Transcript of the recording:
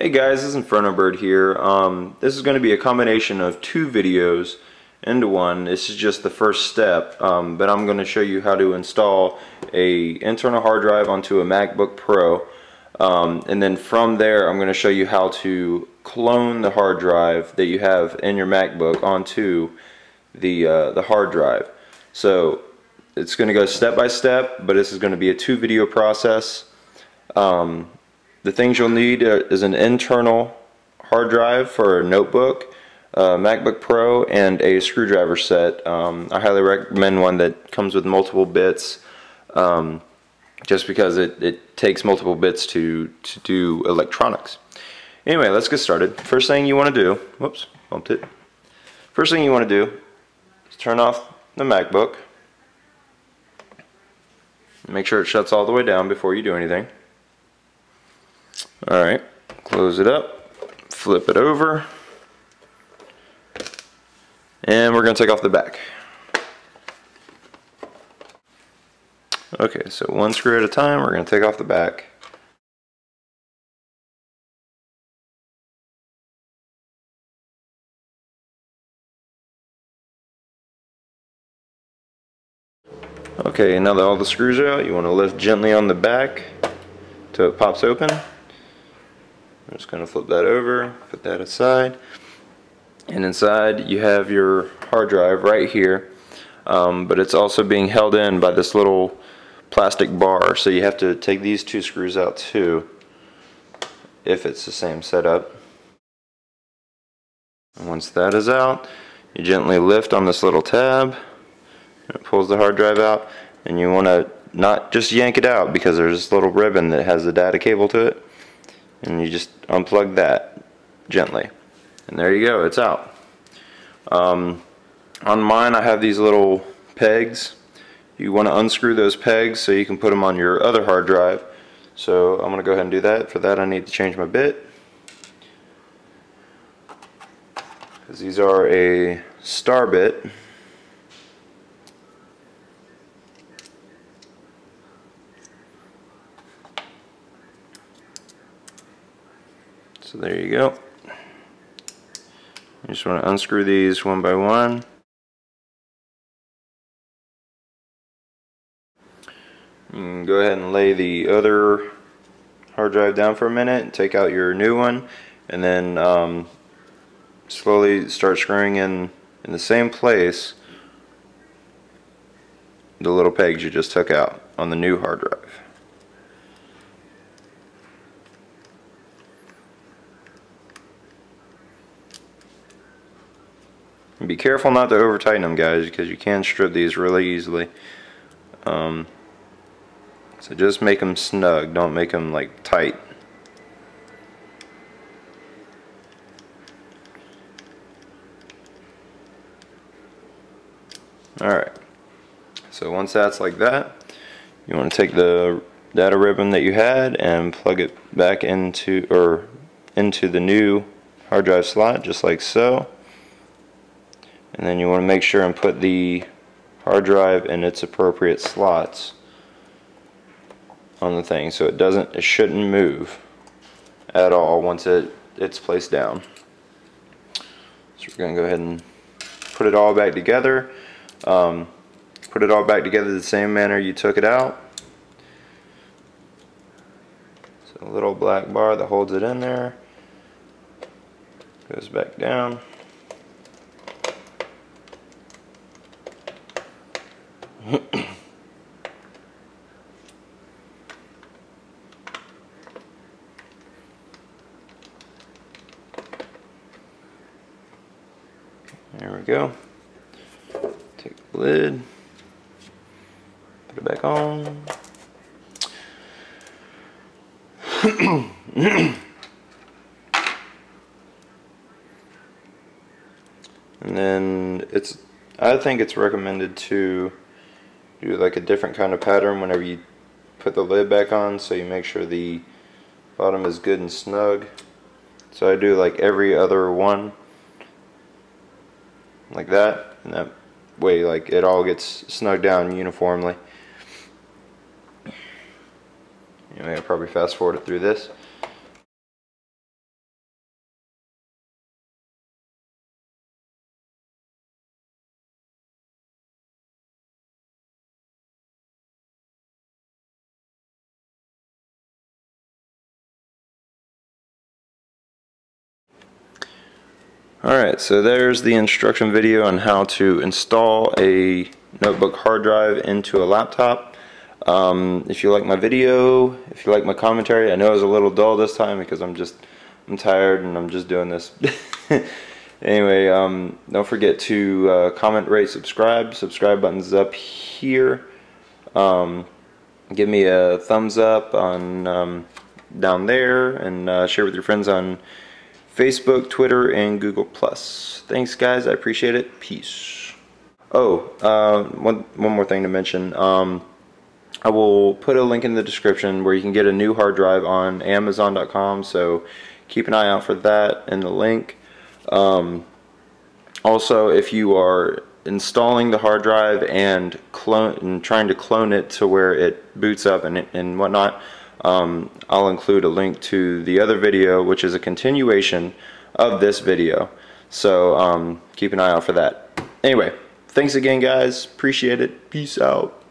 Hey guys, this is Inferno Bird here. This is going to be a combination of two videos into one. This is just the first step, but I'm going to show you how to install a internal hard drive onto a MacBook Pro, and then from there I'm going to show you how to clone the hard drive that you have in your MacBook onto the hard drive. So it's going to go step by step, but this is going to be a two video process. The things you'll need is an internal hard drive for a notebook, MacBook Pro, and a screwdriver set. I highly recommend one that comes with multiple bits, just because it takes multiple bits to do electronics. Anyway, let's get started. First thing you want to do, whoops, bumped it. First thing you want to do is turn off the MacBook. Make sure it shuts all the way down before you do anything. Alright, close it up, flip it over, and we're going to take off the back. Okay, so one screw at a time, we're going to take off the back. Okay, now that all the screws are out, you want to lift gently on the back till it pops open. I'm just going to flip that over, put that aside, and inside you have your hard drive right here, but it's also being held in by this little plastic bar, so you have to take these two screws out too if it's the same setup. And once that is out, you gently lift on this little tab, and it pulls the hard drive out, and you want to not just yank it out because there's this little ribbon that has the data cable to it. And you just unplug that gently, and there you go, it's out. On mine I have these little pegs. You want to unscrew those pegs so you can put them on your other hard drive. So I'm going to go ahead and do that. For that I need to change my bit, because these are a star bit. So there you go. You just want to unscrew these one by one. You can go ahead and lay the other hard drive down for a minute and take out your new one, and then slowly start screwing in the same place the little pegs you just took out on the new hard drive. And be careful not to over tighten them, guys, because you can strip these really easily. So just make them snug, don't make them like tight. Alright, so once that's like that, you want to take the data ribbon that you had and plug it back into the new hard drive slot, just like so. And then you want to make sure and put the hard drive in its appropriate slots on the thing, so it shouldn't move at all once it's placed down. So we're going to go ahead and put it all back together. Put it all back together the same manner you took it out. So a little black bar that holds it in there goes back down. There we go. Take the lid, put it back on. And then I think it's recommended to do like a different kind of pattern whenever you put the lid back on, so you make sure the bottom is good and snug. So I do like every other one like that, and that way like it all gets snug down uniformly. Anyway, I'll probably fast forward it through this. Alright, so there's the instruction video on how to install a notebook hard drive into a laptop. If you like my video, if you like my commentary, I know it was a little dull this time because I'm tired and I'm just doing this. Anyway, don't forget to comment, rate, subscribe. Subscribe button's up here. Give me a thumbs up on down there, and share with your friends on Facebook, Twitter, and Google+. Thanks, guys. I appreciate it. Peace. Oh, one more thing to mention. I will put a link in the description where you can get a new hard drive on Amazon.com, so keep an eye out for that in the link. Also, if you are installing the hard drive and trying to clone it to where it boots up and whatnot, I'll include a link to the other video, which is a continuation of this video. So keep an eye out for that. Anyway, thanks again, guys. Appreciate it. Peace out.